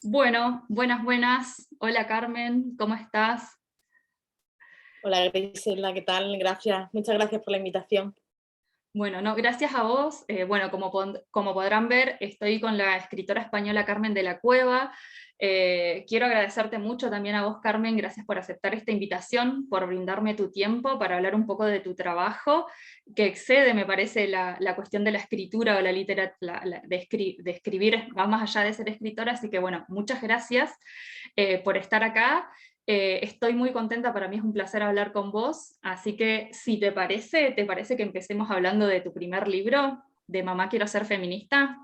Bueno, buenas. Hola Carmen, ¿cómo estás? Hola Grisela, ¿qué tal? Gracias, muchas gracias por la invitación. Bueno, no, gracias a vos. Bueno, como podrán ver, estoy con la escritora española Carmen de la Cueva. Quiero agradecerte mucho también a vos, Carmen, gracias por aceptar esta invitación, por brindarme tu tiempo para hablar un poco de tu trabajo, que excede, me parece, la cuestión de la escritura o la literatura, de escribir, va más allá de ser escritora, así que bueno, muchas gracias por estar acá. Estoy muy contenta, para mí es un placer hablar con vos, así que si ¿te parece que empecemos hablando de tu primer libro, de Mamá quiero ser feminista?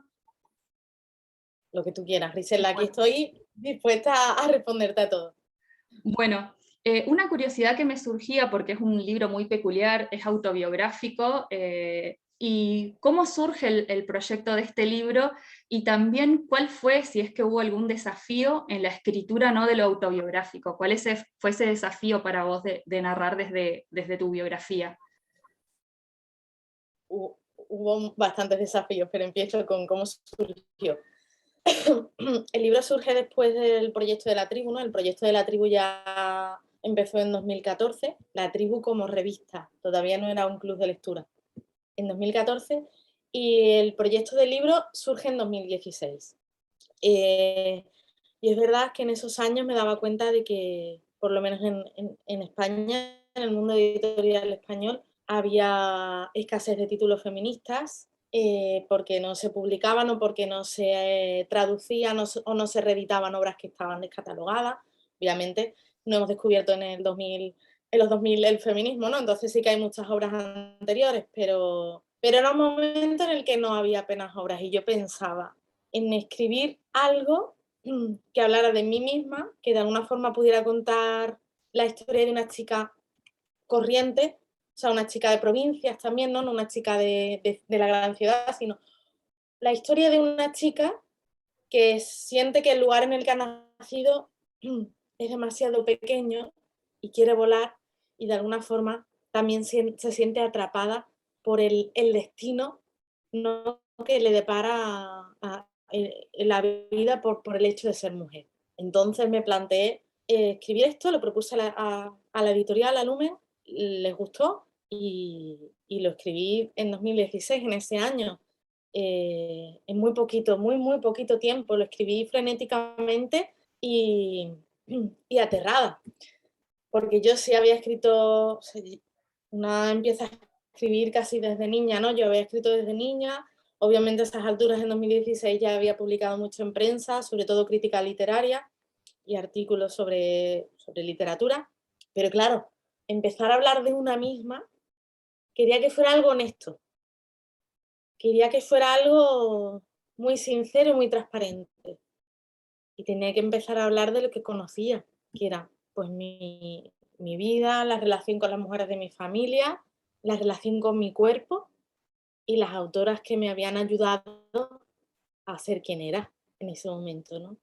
Lo que tú quieras, Grisela, aquí Bueno, estoy dispuesta a responderte a todo. bueno, una curiosidad que me surgía, porque es un libro muy peculiar, es autobiográfico, y cómo surge el proyecto de este libro, y también cuál fue, si es que hubo algún desafío en la escritura no de lo autobiográfico, fue ese desafío para vos de narrar desde tu biografía. Hubo bastantes desafíos, pero empiezo con cómo surgió. El libro surge después del proyecto de la tribu, ¿no? El proyecto de la tribu ya empezó en 2014, la tribu como revista, todavía no era un club de lectura, en 2014, y el proyecto del libro surge en 2016. Eh, y es verdad que en esos años me daba cuenta de que, por lo menos en España, en el mundo editorial español, había escasez de títulos feministas, porque no se publicaban o porque no se traducían o no se reeditaban obras que estaban descatalogadas. Obviamente no hemos descubierto en los 2000 el feminismo, ¿no? Entonces sí que hay muchas obras anteriores, pero era un momento en el que no había apenas obras y yo pensaba en escribir algo que hablara de mí misma, que de alguna forma pudiera contar la historia de una chica corriente, o sea, una chica de provincias también, ¿no? No una chica de la gran ciudad, sino la historia de una chica que siente que el lugar en el que ha nacido es demasiado pequeño y quiere volar y de alguna forma también se siente atrapada por el destino, ¿no? Que le depara en la vida por el hecho de ser mujer. Entonces me planteé escribir esto, lo propuse a la editorial, a Lumen, les gustó y lo escribí en 2016, en ese año. En muy poquito, muy poquito tiempo, lo escribí frenéticamente y, y aterrada, porque yo sí había escrito, o sea, una empieza a escribir casi desde niña, ¿no? Yo había escrito desde niña, obviamente a esas alturas en 2016 ya había publicado mucho en prensa, sobre todo crítica literaria y artículos sobre literatura, pero claro, empezar a hablar de una misma, quería que fuera algo honesto, quería que fuera algo muy sincero y muy transparente. Y tenía que empezar a hablar de lo que conocía, que era pues mi vida, la relación con las mujeres de mi familia, la relación con mi cuerpo y las autoras que me habían ayudado a ser quien era en ese momento, ¿no?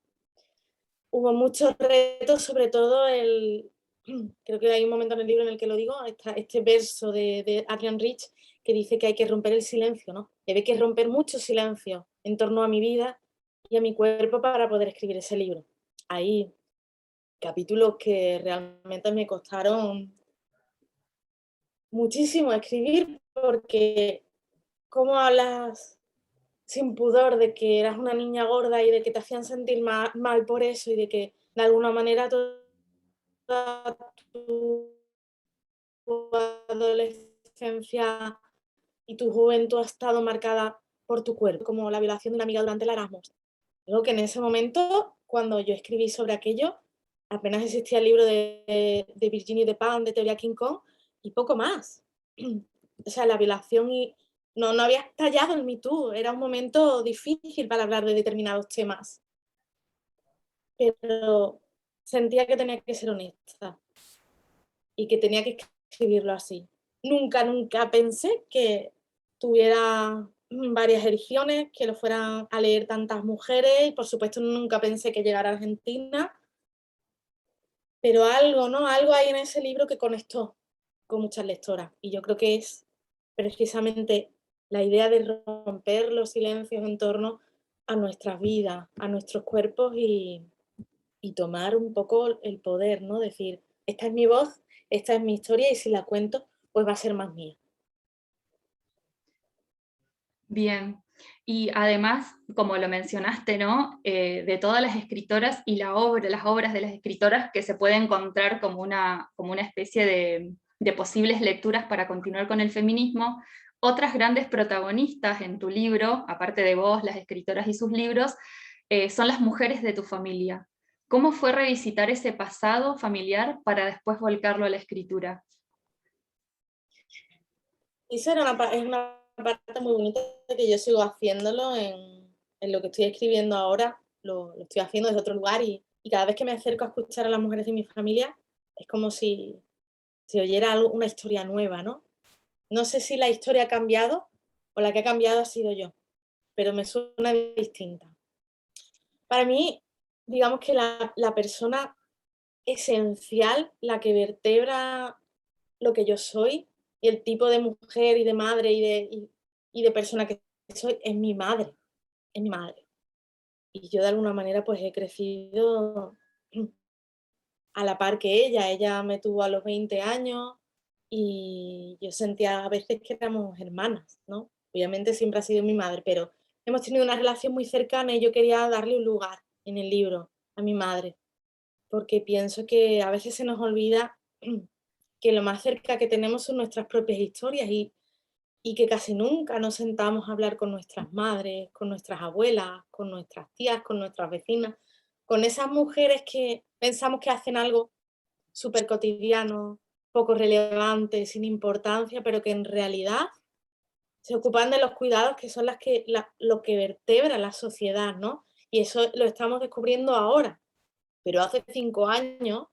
Hubo muchos retos, sobre todo creo que hay un momento en el libro en el que lo digo, este verso de Adrienne Rich que dice que hay que romper el silencio, ¿no? Que hay que romper mucho silencio en torno a mi vida y a mi cuerpo para poder escribir ese libro. Hay capítulos que realmente me costaron muchísimo escribir porque cómo hablas sin pudor de que eras una niña gorda y de que te hacían sentir mal por eso y de que de alguna manera toda tu adolescencia y tu juventud ha estado marcada por tu cuerpo, como la violación de una amiga durante el Erasmus. Luego que en ese momento, cuando yo escribí sobre aquello, apenas existía el libro de Virginie Despentes, de Teoría King Kong, y poco más. O sea, la violación y no había estallado el Me Too, era un momento difícil para hablar de determinados temas, pero sentía que tenía que ser honesta y que tenía que escribirlo así. Nunca pensé que tuviera varias ediciones, que lo fueran a leer tantas mujeres y por supuesto nunca pensé que llegara a Argentina, pero algo, ¿no? Algo hay en ese libro que conectó con muchas lectoras y yo creo que es precisamente la idea de romper los silencios en torno a nuestras vidas, a nuestros cuerpos y tomar un poco el poder, ¿no? Decir, esta es mi voz, esta es mi historia y si la cuento, pues va a ser más mía. Bien, y además, como lo mencionaste, ¿no? De todas las escritoras y las obras de las escritoras que se puede encontrar como una especie de posibles lecturas para continuar con el feminismo, otras grandes protagonistas en tu libro, aparte de vos, las escritoras y sus libros, son las mujeres de tu familia. ¿Cómo fue revisitar ese pasado familiar para después volcarlo a la escritura? Esa era es una parte muy bonita que yo sigo haciéndolo en lo que estoy escribiendo ahora, lo estoy haciendo desde otro lugar y cada vez que me acerco a escuchar a las mujeres de mi familia es como si se oyera una historia nueva, ¿no? No sé si la historia ha cambiado o la que ha cambiado ha sido yo, pero me suena distinta. Para mí, digamos que la persona esencial, la que vertebra lo que yo soy y el tipo de mujer y de madre y de persona que soy, es mi madre, es mi madre. Y yo de alguna manera pues he crecido a la par que ella me tuvo a los 20 años y yo sentía a veces que éramos hermanas, ¿no? Obviamente siempre ha sido mi madre, pero hemos tenido una relación muy cercana y yo quería darle un lugar en el libro a mi madre, porque pienso que a veces se nos olvida que lo más cerca que tenemos son nuestras propias historias y que casi nunca nos sentamos a hablar con nuestras madres, con nuestras abuelas, con nuestras tías, con nuestras vecinas, con esas mujeres que pensamos que hacen algo súper cotidiano, poco relevante, sin importancia, pero que en realidad se ocupan de los cuidados que son lo que vertebra la sociedad, ¿no? Y eso lo estamos descubriendo ahora, pero hace 5 años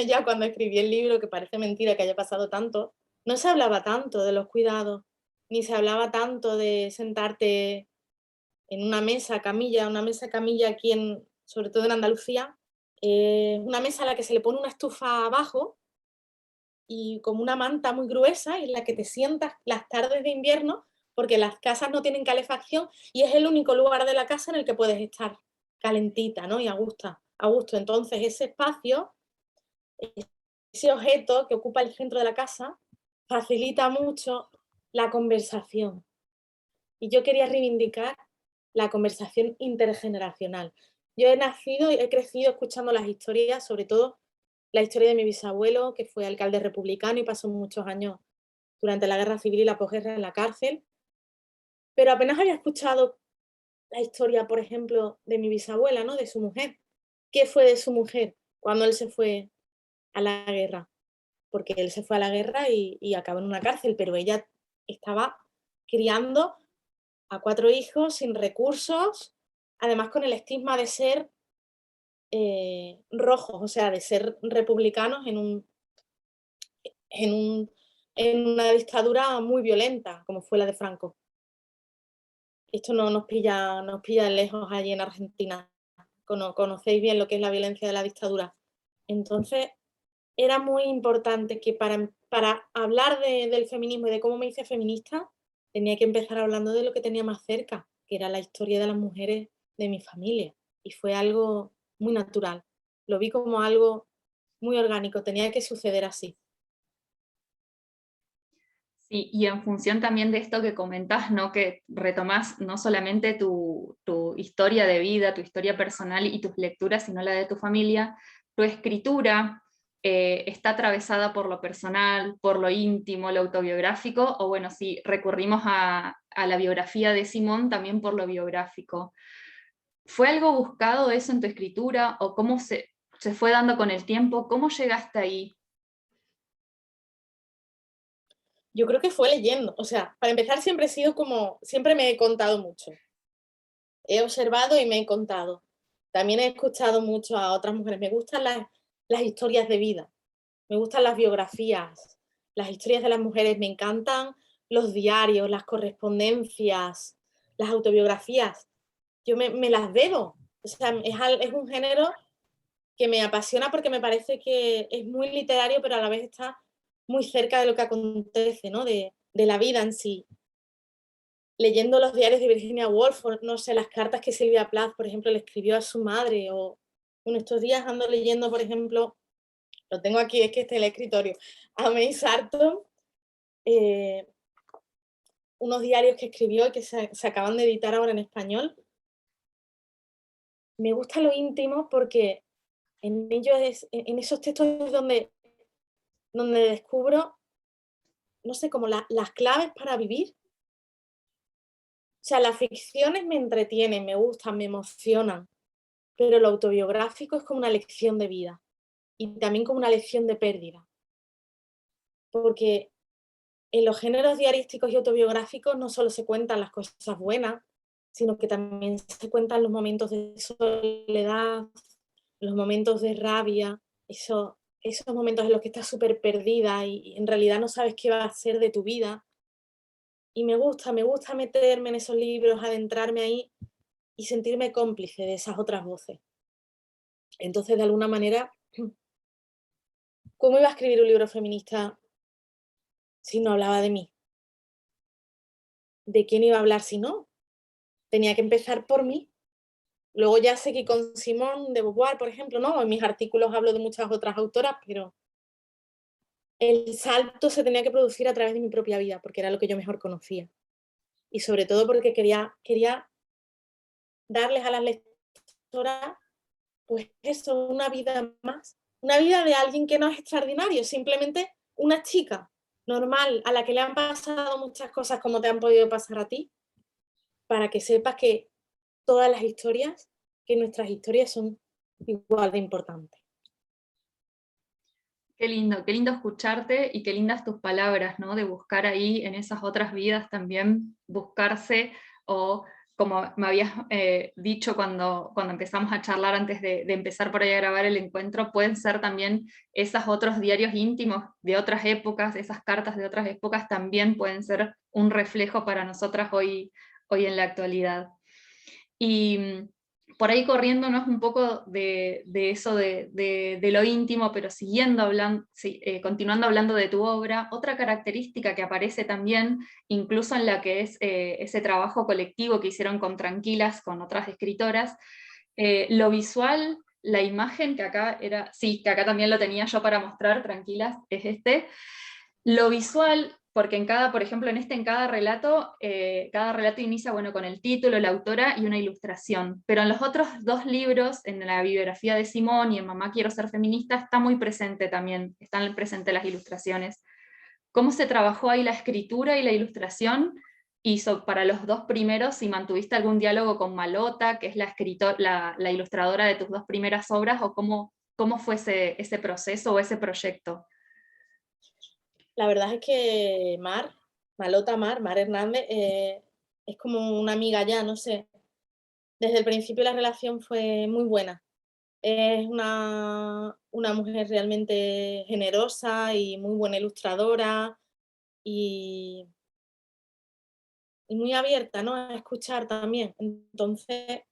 ya cuando escribí el libro, que parece mentira que haya pasado tanto, no se hablaba tanto de los cuidados, ni se hablaba tanto de sentarte en una mesa camilla aquí sobre todo en Andalucía, una mesa a la que se le pone una estufa abajo y como una manta muy gruesa en la que te sientas las tardes de invierno, porque las casas no tienen calefacción y es el único lugar de la casa en el que puedes estar calentita, ¿no? Y a gusto, a gusto. Entonces ese espacio, ese objeto que ocupa el centro de la casa, facilita mucho la conversación. Y yo quería reivindicar la conversación intergeneracional. Yo he nacido y he crecido escuchando las historias, sobre todo la historia de mi bisabuelo, que fue alcalde republicano y pasó muchos años durante la guerra civil y la posguerra en la cárcel, pero apenas había escuchado la historia, por ejemplo, de mi bisabuela, ¿no? De su mujer. ¿Qué fue de su mujer cuando él se fue a la guerra? Porque él se fue a la guerra y acabó en una cárcel, pero ella estaba criando a 4 hijos sin recursos, además con el estigma de ser rojos, o sea, de ser republicanos en, un, en una dictadura muy violenta, como fue la de Franco. Esto no nos pilla lejos allí en Argentina. Conocéis bien lo que es la violencia de la dictadura. Entonces, era muy importante que para hablar del feminismo y de cómo me hice feminista, tenía que empezar hablando de lo que tenía más cerca, que era la historia de las mujeres de mi familia. Y fue algo muy natural. Lo vi como algo muy orgánico, tenía que suceder así. Sí, y en función también de esto que comentás, ¿no? Que retomás no solamente tu historia de vida, tu historia personal y tus lecturas, sino la de tu familia, tu escritura está atravesada por lo personal, por lo íntimo, lo autobiográfico, o bueno, si recurrimos a la biografía de Simón, también por lo biográfico. ¿Fue algo buscado eso en tu escritura o cómo se fue dando con el tiempo? ¿Cómo llegaste ahí? Yo creo que fue leyendo, o sea, para empezar siempre he sido como, siempre me he contado mucho. He observado y me he contado. También he escuchado mucho a otras mujeres. Me gustan las historias de vida, me gustan las biografías, las historias de las mujeres, me encantan los diarios, las correspondencias, las autobiografías. Yo me las bebo. O sea, es un género que me apasiona porque me parece que es muy literario, pero a la vez está muy cerca de lo que acontece, ¿no? De la vida en sí. leyendo los diarios de Virginia Woolf, o no sé, las cartas que Silvia Plath, por ejemplo, le escribió a su madre, o bueno, estos días ando leyendo, por ejemplo, lo tengo aquí, es que este es el escritorio, a May Sarton, eh, unos diarios que escribió y que se acaban de editar ahora en español. Me gusta lo íntimo porque en ellos en esos textos es donde descubro, no sé, como las claves para vivir. O sea, las ficciones me entretienen, me gustan, me emocionan, pero lo autobiográfico es como una lección de vida y también como una lección de pérdida. Porque en los géneros diarísticos y autobiográficos no solo se cuentan las cosas buenas, sino que también se cuentan los momentos de soledad, los momentos de rabia, esos momentos en los que estás súper perdida y en realidad no sabes qué va a ser de tu vida. Y me gusta meterme en esos libros, adentrarme ahí y sentirme cómplice de esas otras voces. Entonces, de alguna manera, ¿cómo iba a escribir un libro feminista si no hablaba de mí? ¿De quién iba a hablar si no? Tenía que empezar por mí. Luego ya seguí con Simone de Beauvoir, por ejemplo, ¿no? En mis artículos hablo de muchas otras autoras, pero el salto se tenía que producir a través de mi propia vida, porque era lo que yo mejor conocía. Y sobre todo porque quería darles a las lectoras, pues eso, una vida más. Una vida de alguien que no es extraordinario, simplemente una chica normal a la que le han pasado muchas cosas como te han podido pasar a ti, para que sepas que todas las historias, que nuestras historias son igual de importantes. Qué lindo escucharte y qué lindas tus palabras, ¿no? De buscar ahí en esas otras vidas también, buscarse, o como me habías dicho cuando empezamos a charlar antes de empezar por ahí a grabar el encuentro, pueden ser también esos otros diarios íntimos de otras épocas, esas cartas de otras épocas también pueden ser un reflejo para nosotras hoy en la actualidad. Y por ahí corriéndonos un poco de eso de lo íntimo, pero siguiendo hablando, continuando hablando de tu obra, otra característica que aparece también, incluso en la que es ese trabajo colectivo que hicieron con Tranquilas, con otras escritoras, lo visual, la imagen, que acá era, sí, que acá también lo tenía yo para mostrar, Tranquilas, es este. Lo visual, porque por ejemplo, en cada relato inicia, bueno, con el título, la autora y una ilustración, pero en los otros dos libros, en la biografía de Simón y en Mamá quiero ser feminista, está muy presente también, están presentes las ilustraciones. ¿Cómo se trabajó ahí la escritura y la ilustración? Y para los dos primeros, si mantuviste algún diálogo con Malota, que es la ilustradora de tus dos primeras obras, o cómo fue ese proceso o ese proyecto. La verdad es que Mar Hernández, es como una amiga ya, no sé. Desde el principio la relación fue muy buena. Es una mujer realmente generosa y muy buena ilustradora y, y muy abierta, ¿no? A escuchar también. Entonces,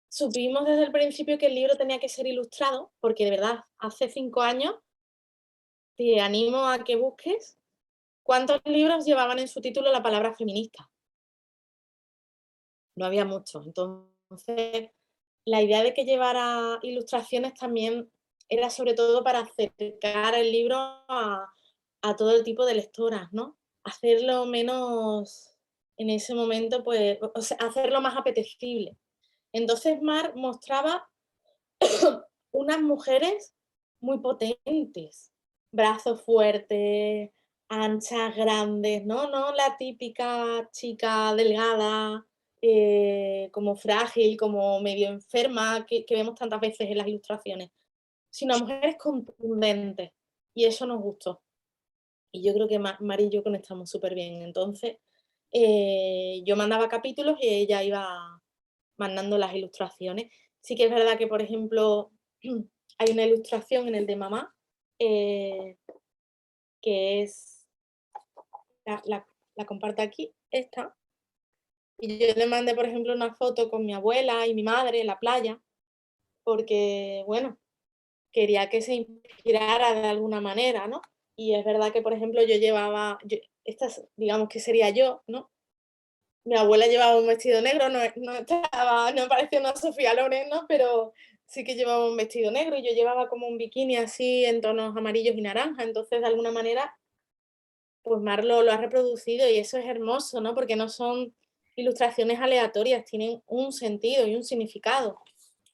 supimos desde el principio que el libro tenía que ser ilustrado, porque de verdad, hace 5 años te animo a que busques cuántos libros llevaban en su título la palabra feminista. No había muchos. Entonces, la idea de que llevara ilustraciones también era sobre todo para acercar el libro a todo el tipo de lectoras, ¿no? Hacerlo menos, en ese momento, pues, o sea, hacerlo más apetecible. Entonces, Mar mostraba unas mujeres muy potentes, brazos fuertes, anchas, grandes, ¿no? No la típica chica delgada, como frágil, como medio enferma, que vemos tantas veces en las ilustraciones, sino mujeres contundentes. Y eso nos gustó. Y yo creo que Mar y yo conectamos súper bien. Entonces, yo mandaba capítulos y ella iba mandando las ilustraciones. Sí que es verdad que, por ejemplo, hay una ilustración en el de mamá, eh, que es, la comparto aquí, esta, y yo le mandé, por ejemplo, una foto con mi abuela y mi madre en la playa, porque, bueno, quería que se inspirara de alguna manera, ¿no? Y es verdad que, por ejemplo, esta, digamos que sería yo, ¿no? Mi abuela llevaba un vestido negro, no parecía una Sofía Loren, ¿no? Pero sí que llevaba un vestido negro y yo llevaba como un bikini así en tonos amarillos y naranja, entonces de alguna manera pues Mar lo ha reproducido y eso es hermoso, ¿no? Porque no son ilustraciones aleatorias, tienen un sentido y un significado.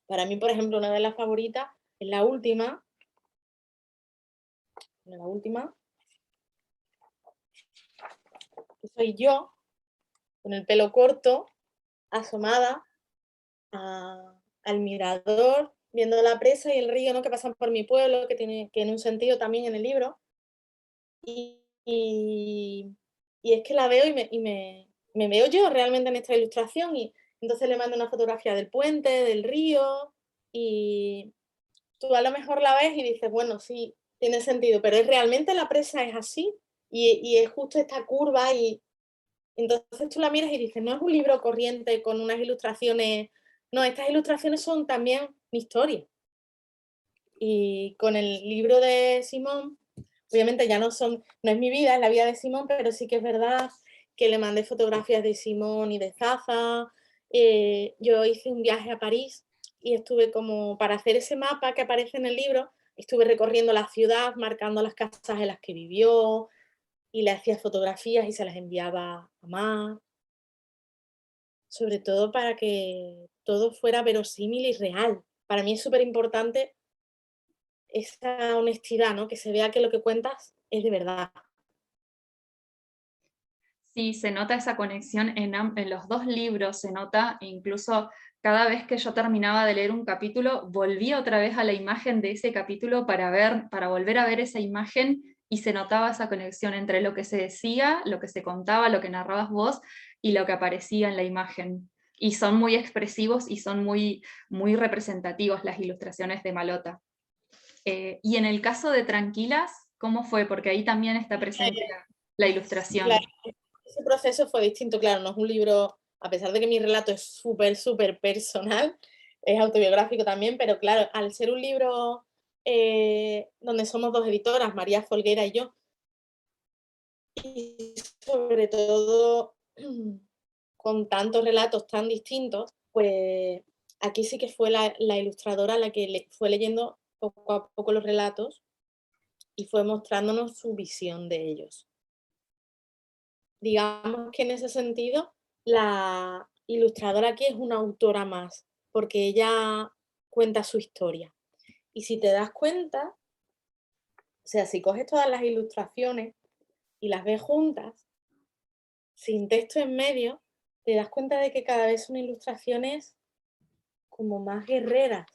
Para mí, por ejemplo, una de las favoritas es la última, que soy yo, con el pelo corto, asomada al mirador, viendo la presa y el río, ¿no? Que pasan por mi pueblo, que tiene un sentido también en el libro. Y, y, y es que la veo me veo yo realmente en esta ilustración y entonces le mando una fotografía del puente, del río y tú a lo mejor la ves y dices, bueno, sí, tiene sentido, pero es realmente la presa es así y es justo esta curva y entonces tú la miras y dices, no es un libro corriente con unas ilustraciones, no, estas ilustraciones son también mi historia. Y con el libro de Simón, obviamente ya no es mi vida, es la vida de Simón, pero sí que es verdad que le mandé fotografías de Simón y de Zaza. Yo hice un viaje a París y estuve como, para hacer ese mapa que aparece en el libro, estuve recorriendo la ciudad, marcando las casas en las que vivió y le hacía fotografías y se las enviaba a Mar, sobre todo para que todo fuera verosímil y real. Para mí es súper importante esa honestidad, ¿no? Que se vea que lo que cuentas es de verdad. Sí, se nota esa conexión en los dos libros, se nota, e incluso cada vez que yo terminaba de leer un capítulo, volvía otra vez a la imagen de ese capítulo para volver a ver esa imagen y se notaba esa conexión entre lo que se decía, lo que se contaba, lo que narrabas vos y lo que aparecía en la imagen. Y son muy expresivos y son muy, muy representativos las ilustraciones de Malota. Y en el caso de Tranquilas, ¿cómo fue? Porque ahí también está presente la ilustración. Claro, ese proceso fue distinto, claro, no es un libro, a pesar de que mi relato es súper, súper personal, es autobiográfico también, pero claro, al ser un libro donde somos dos editoras, María Folguera y yo, y sobre todo con tantos relatos tan distintos, pues aquí sí que fue la ilustradora la que fue leyendo poco a poco los relatos y fue mostrándonos su visión de ellos. Digamos que en ese sentido, la ilustradora aquí es una autora más, porque ella cuenta su historia. Y si te das cuenta, o sea, si coges todas las ilustraciones y las ves juntas, sin texto en medio, te das cuenta de que cada vez son ilustraciones como más guerreras.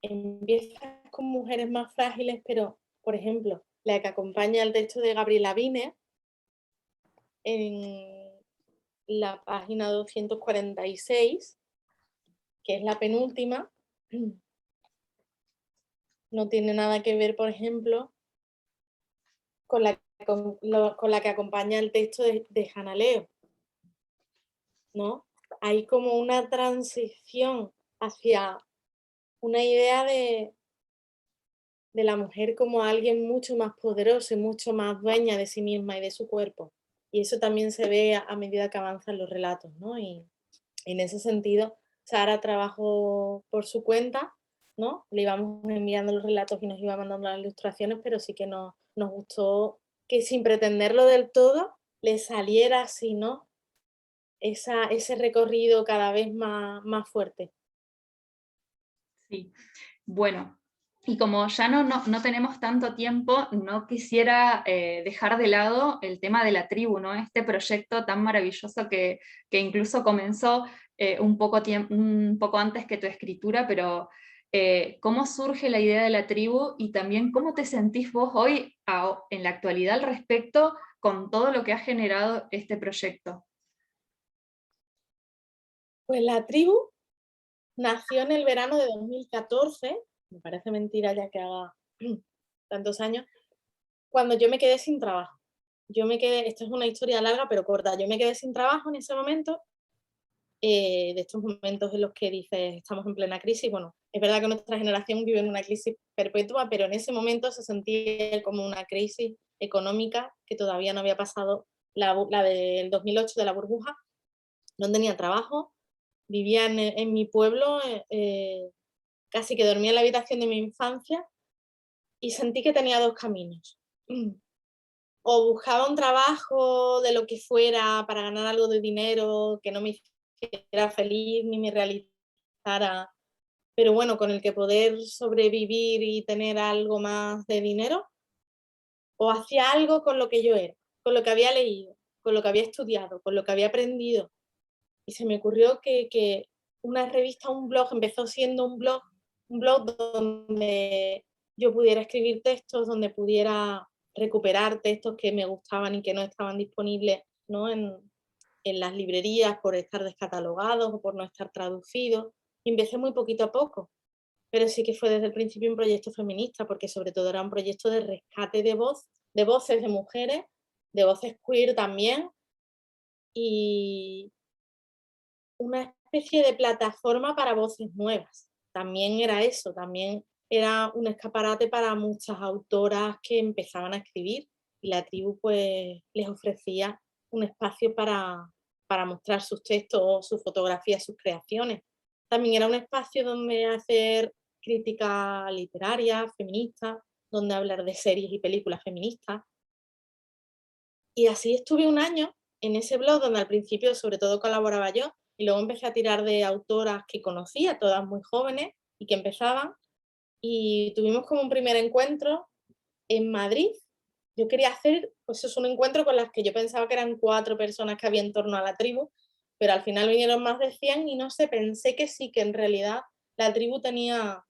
Empiezas con mujeres más frágiles, pero, por ejemplo, la que acompaña el texto de Gabriela Vine, en la página 246, que es la penúltima, no tiene nada que ver, por ejemplo, con la que acompaña el texto de Hannah Leo, ¿no? Hay como una transición hacia una idea de la mujer como alguien mucho más poderoso y mucho más dueña de sí misma y de su cuerpo. Y eso también se ve a medida que avanzan los relatos, ¿no? Y en ese sentido, Sara trabajó por su cuenta, ¿no? Le íbamos enviando los relatos y nos iba mandando las ilustraciones, pero sí que nos gustó que sin pretenderlo del todo, le saliera así, ¿no? Ese recorrido cada vez más fuerte. Sí. Bueno, y como ya no tenemos tanto tiempo, no quisiera dejar de lado el tema de la tribu, ¿no? Este proyecto tan maravilloso que incluso comenzó un poco antes que tu escritura, pero ¿cómo surge la idea de la tribu y también cómo te sentís vos hoy en la actualidad al respecto con todo lo que ha generado este proyecto? Pues la tribu nació en el verano de 2014, me parece mentira ya que haga tantos años, cuando yo me quedé sin trabajo. Esto es una historia larga pero corta, yo me quedé sin trabajo en ese momento, de estos momentos en los que dices, estamos en plena crisis. Bueno, es verdad que nuestra generación vive en una crisis perpetua, pero en ese momento se sentía como una crisis económica que todavía no había pasado la del 2008 de la burbuja, no tenía trabajo, vivía en mi pueblo, casi que dormía en la habitación de mi infancia y sentí que tenía dos caminos. O buscaba un trabajo de lo que fuera para ganar algo de dinero que no me hiciera feliz ni me realizara, pero bueno, con el que poder sobrevivir y tener algo más de dinero, o hacía algo con lo que yo era, con lo que había leído, con lo que había estudiado, con lo que había aprendido. Y se me ocurrió que una revista, un blog, empezó siendo un blog donde yo pudiera escribir textos, donde pudiera recuperar textos que me gustaban y que no estaban disponibles, ¿no? en las librerías por estar descatalogados o por no estar traducidos. Y empecé muy poquito a poco, pero sí que fue desde el principio un proyecto feminista, porque sobre todo era un proyecto de rescate de voces de mujeres, de voces queer también, y una especie de plataforma para voces nuevas. También era eso, también era un escaparate para muchas autoras que empezaban a escribir, y la tribu pues les ofrecía un espacio para mostrar sus textos, sus fotografías, sus creaciones. También era un espacio donde hacer crítica literaria, feminista, donde hablar de series y películas feministas. Y así estuve un año en ese blog donde al principio sobre todo colaboraba yo, y luego empecé a tirar de autoras que conocía, todas muy jóvenes y que empezaban, y tuvimos como un primer encuentro en Madrid. Yo quería hacer, pues es un encuentro con las que yo pensaba que eran 4 personas que había en torno a la tribu, pero al final vinieron más de 100 y no sé, pensé que sí, que en realidad la tribu tenía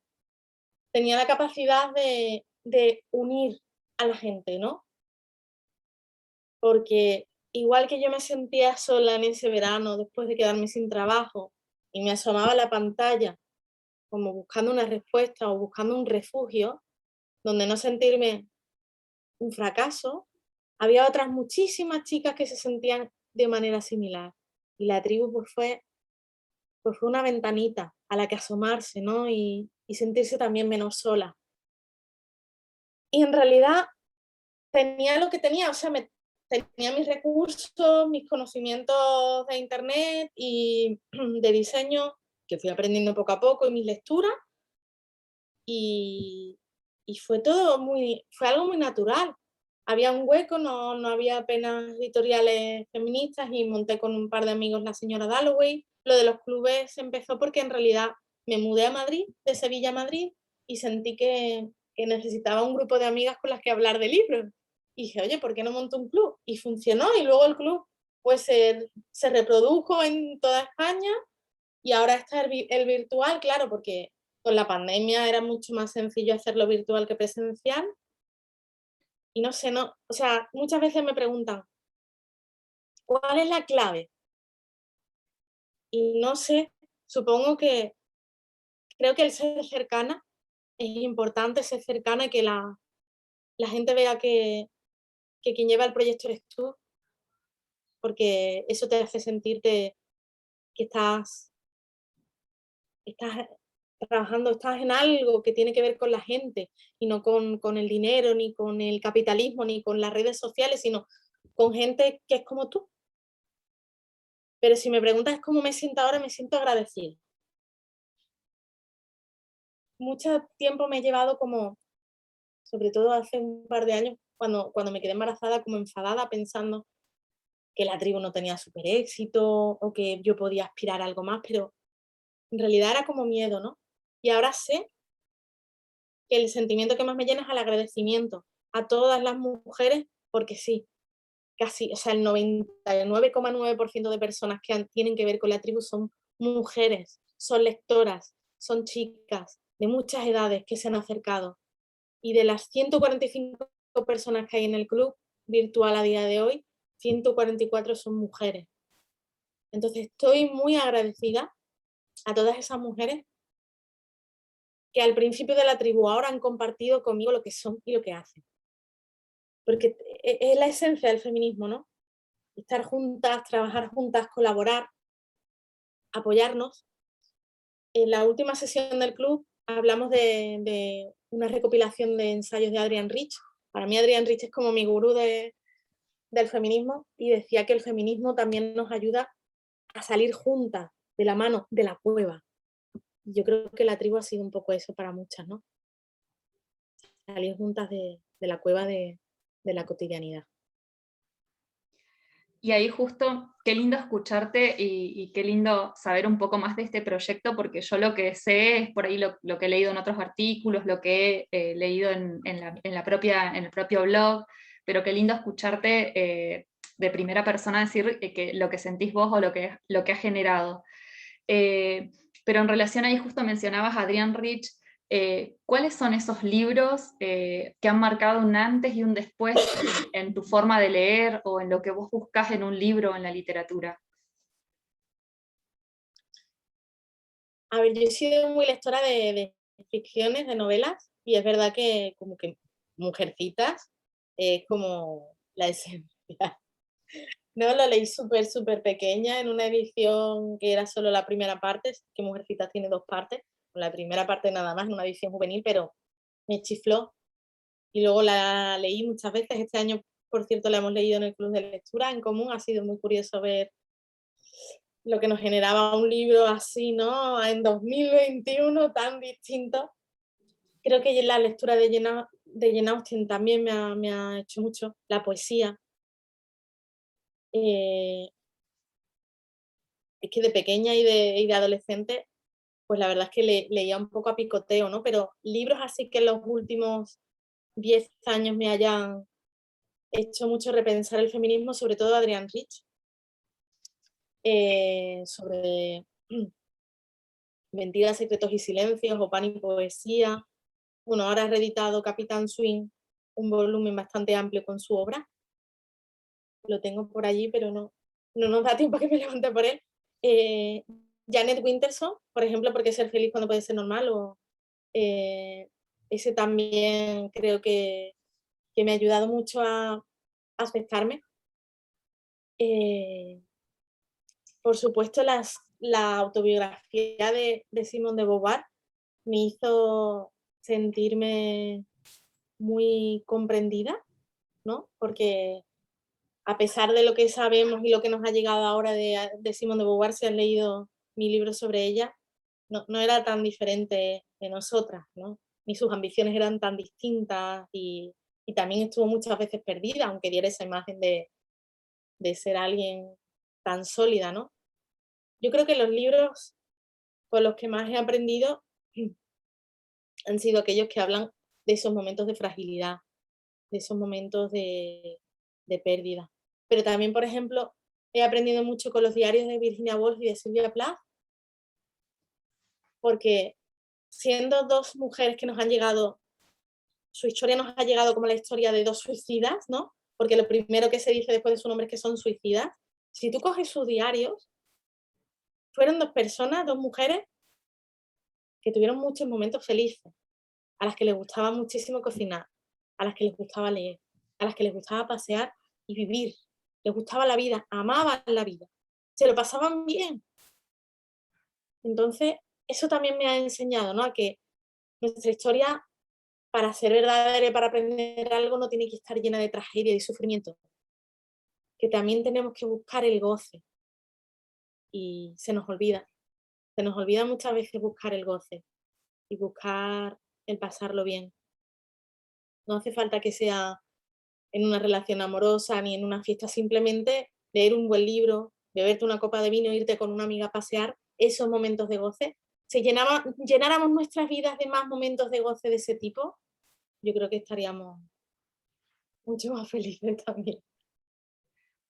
la capacidad de unir a la gente, ¿no? Porque igual que yo me sentía sola en ese verano después de quedarme sin trabajo y me asomaba a la pantalla como buscando una respuesta o buscando un refugio donde no sentirme un fracaso, había otras muchísimas chicas que se sentían de manera similar. Y la tribu pues fue una ventanita a la que asomarse, ¿no? Y sentirse también menos sola. Y en realidad tenía lo que tenía, o sea, tenía mis recursos, mis conocimientos de internet y de diseño que fui aprendiendo poco a poco y mis lecturas, y, y fue algo muy natural. Había un hueco, no había apenas editoriales feministas y monté con un par de amigos La Señora Dalloway. Lo de los clubes empezó porque en realidad me mudé a Madrid, de Sevilla a Madrid, y sentí que necesitaba un grupo de amigas con las que hablar de libros. Y dije, oye, ¿por qué no monto un club? Y funcionó, y luego el club pues se reprodujo en toda España, y ahora está el virtual, claro, porque con la pandemia era mucho más sencillo hacerlo virtual que presencial. Y no sé, no, o sea, muchas veces me preguntan, ¿cuál es la clave? Y no sé, supongo que creo que el ser cercana es importante, ser cercana y que la gente vea que quien lleva el proyecto eres tú, porque eso te hace sentirte que estás trabajando, estás en algo que tiene que ver con la gente y no con el dinero, ni con el capitalismo, ni con las redes sociales, sino con gente que es como tú. Pero si me preguntas cómo me siento ahora, me siento agradecida. Mucho tiempo me he llevado como, sobre todo hace un par de años, cuando me quedé embarazada, como enfadada pensando que la tribu no tenía súper éxito o que yo podía aspirar a algo más, pero en realidad era como miedo, ¿no? Y ahora sé que el sentimiento que más me llena es el agradecimiento a todas las mujeres, porque sí, casi, o sea, el 99,9% de personas que tienen que ver con la tribu son mujeres, son lectoras, son chicas de muchas edades que se han acercado. Y de las 145 personas que hay en el club virtual a día de hoy, 144 son mujeres. Entonces estoy muy agradecida a todas esas mujeres que al principio de la tribu ahora han compartido conmigo lo que son y lo que hacen. Porque es la esencia del feminismo, ¿no? Estar juntas, trabajar juntas, colaborar, apoyarnos. En la última sesión del club hablamos de una recopilación de ensayos de Adrienne Rich. Para mí Adrienne Rich es como mi gurú de del feminismo y decía que el feminismo también nos ayuda a salir juntas de la mano de la cueva. Yo creo que la tribu ha sido un poco eso para muchas, ¿no? Salir juntas de la cueva de la cotidianidad. Y ahí justo, qué lindo escucharte y qué lindo saber un poco más de este proyecto, porque yo lo que sé es por ahí lo que he leído en otros artículos, lo que he leído en el propio blog, pero qué lindo escucharte de primera persona decir que lo que sentís vos o lo que has generado. Pero en relación ahí justo mencionabas a Adrienne Rich, ¿cuáles son esos libros que han marcado un antes y un después en tu forma de leer o en lo que vos buscas en un libro o en la literatura? A ver, yo he sido muy lectora de ficciones, de novelas, y es verdad que como que Mujercitas es como la esencia. No, lo leí súper, súper pequeña en una edición que era solo la primera parte, que Mujercitas tiene 2 partes, la primera parte nada más, en una edición juvenil, pero me chifló. Y luego la leí muchas veces. Este año, por cierto, la hemos leído en el club de lectura en común. Ha sido muy curioso ver lo que nos generaba un libro así, ¿no? En 2021, tan distinto. Creo que la lectura de Jane Austen también me ha hecho mucho. La poesía. Eh, es que de pequeña y de adolescente, pues la verdad es que leía un poco a picoteo, ¿no? Pero libros así que en los últimos 10 años me hayan hecho mucho repensar el feminismo, sobre todo Adrienne Rich, sobre Mentiras, secretos y silencios, o Pan y poesía. Bueno, ahora ha reeditado Capitán Swing, un volumen bastante amplio con su obra. Lo tengo por allí, pero no nos da tiempo a que me levante por él. Janet Winterson, por ejemplo, porque ser feliz cuando puede ser normal, o ese también creo que me ha ayudado mucho a aceptarme. Por supuesto, la autobiografía de Simone de Beauvoir me hizo sentirme muy comprendida, ¿no? Porque a pesar de lo que sabemos y lo que nos ha llegado ahora de Simone de Beauvoir, si has leído mi libro sobre ella, no era tan diferente de nosotras, ¿no? Ni sus ambiciones eran tan distintas y también estuvo muchas veces perdida, aunque diera esa imagen de ser alguien tan sólida, ¿no? Yo creo que los libros con los que más he aprendido han sido aquellos que hablan de esos momentos de fragilidad, de esos momentos de pérdida. Pero también, por ejemplo, he aprendido mucho con los diarios de Virginia Woolf y de Sylvia Plath, porque siendo 2 mujeres que nos han llegado, su historia nos ha llegado como la historia de 2 suicidas, ¿no? Porque lo primero que se dice después de su nombre es que son suicidas. Si tú coges sus diarios, fueron 2 personas, 2 mujeres que tuvieron muchos momentos felices, a las que les gustaba muchísimo cocinar, a las que les gustaba leer, a las que les gustaba pasear y vivir, les gustaba la vida, amaban la vida, se lo pasaban bien. Entonces, eso también me ha enseñado, ¿no? A que nuestra historia, para ser verdadera y para aprender algo, no tiene que estar llena de tragedia y sufrimiento, que también tenemos que buscar el goce y se nos olvida muchas veces buscar el goce y buscar el pasarlo bien. No hace falta que sea en una relación amorosa ni en una fiesta, simplemente leer un buen libro, beberte una copa de vino, irte con una amiga a pasear, esos momentos de goce. Si llenáramos nuestras vidas de más momentos de goce de ese tipo, yo creo que estaríamos mucho más felices también.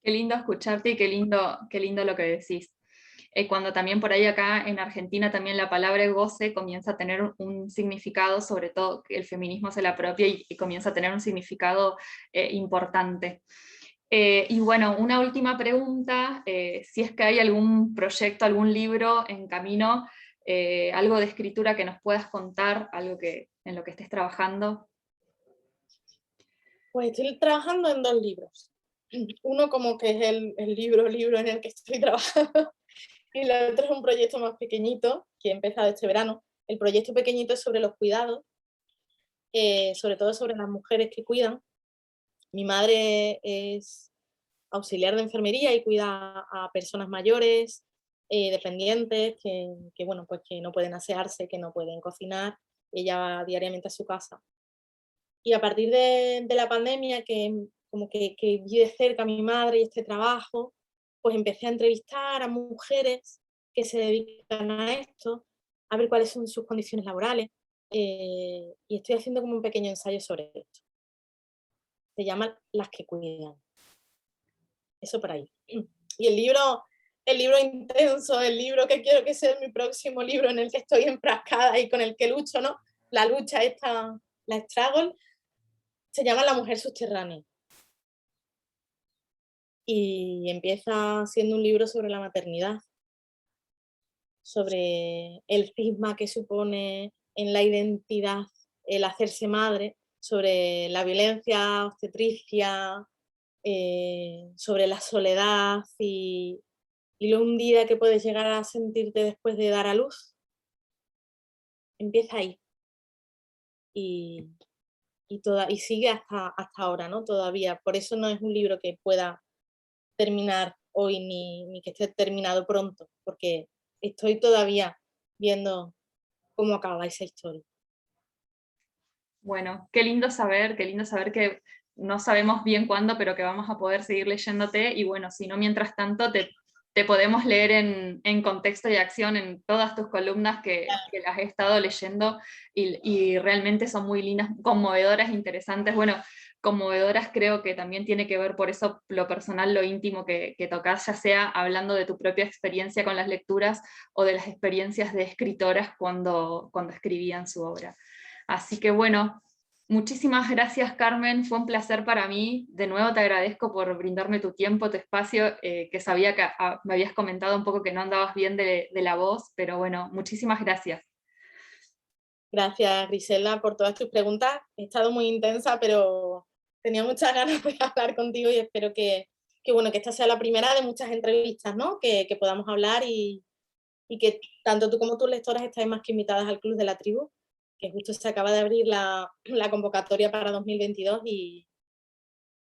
Qué lindo escucharte y qué lindo lo que decís. Cuando también por ahí acá en Argentina también la palabra goce comienza a tener un significado, sobre todo que el feminismo se la apropia y comienza a tener un significado importante. Y bueno, una última pregunta, si es que hay algún proyecto, algún libro en camino, algo de escritura que nos puedas contar, algo en lo que estés trabajando. Pues estoy trabajando en 2 libros. Uno como que es el libro en el que estoy trabajando y el otro es un proyecto más pequeñito que he empezado este verano. El proyecto pequeñito es sobre los cuidados, sobre todo sobre las mujeres que cuidan. Mi madre es auxiliar de enfermería y cuida a personas mayores, dependientes, bueno, pues que no pueden asearse, que no pueden cocinar. Ella va diariamente a su casa. Y a partir de la pandemia, que como que vi de cerca a mi madre y este trabajo, pues empecé a entrevistar a mujeres que se dedican a esto, a ver cuáles son sus condiciones laborales, y estoy haciendo como un pequeño ensayo sobre esto. Se llama Las que cuidan. Eso por ahí. Y el libro intenso, el libro que quiero que sea mi próximo libro en el que estoy enfrascada y con el que lucho, ¿no? La lucha esta, la struggle, se llama La mujer subterránea. Y empieza siendo un libro sobre la maternidad, sobre el cisma que supone en la identidad el hacerse madre, sobre la violencia obstetricia, sobre la soledad y lo hundida que puedes llegar a sentirte después de dar a luz. Empieza ahí. Y sigue hasta ahora, ¿no? Todavía. Por eso no es un libro que pueda terminar hoy ni que esté terminado pronto, porque estoy todavía viendo cómo acaba esa historia. Bueno, qué lindo saber que no sabemos bien cuándo, pero que vamos a poder seguir leyéndote, y bueno, si no, mientras tanto te podemos leer en Contexto y Acción, en todas tus columnas que las he estado leyendo, y realmente son muy lindas, conmovedoras, interesantes. Bueno, conmovedoras creo que también tiene que ver por eso lo personal, lo íntimo que tocas, ya sea hablando de tu propia experiencia con las lecturas o de las experiencias de escritoras cuando escribían su obra. Así que bueno, muchísimas gracias, Carmen, fue un placer para mí. De nuevo te agradezco por brindarme tu tiempo, tu espacio, que sabía que me habías comentado un poco que no andabas bien de la voz, pero bueno, muchísimas gracias. Gracias, Griselda, por todas tus preguntas. He estado muy intensa, pero tenía muchas ganas de hablar contigo y espero bueno, que esta sea la primera de muchas entrevistas, ¿no? Que podamos hablar y que tanto tú como tus lectoras estáis más que invitadas al Club de la Tribu, que justo se acaba de abrir la convocatoria para 2022 y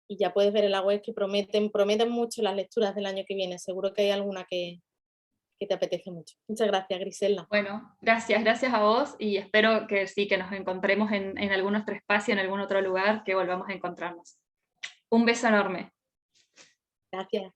ya puedes ver en la web que prometen mucho las lecturas del año que viene. Seguro que hay alguna que te apetece mucho. Muchas gracias, Griselda. Bueno, gracias a vos, y espero que sí, que nos encontremos en algún otro espacio, en algún otro lugar, que volvamos a encontrarnos. Un beso enorme. Gracias.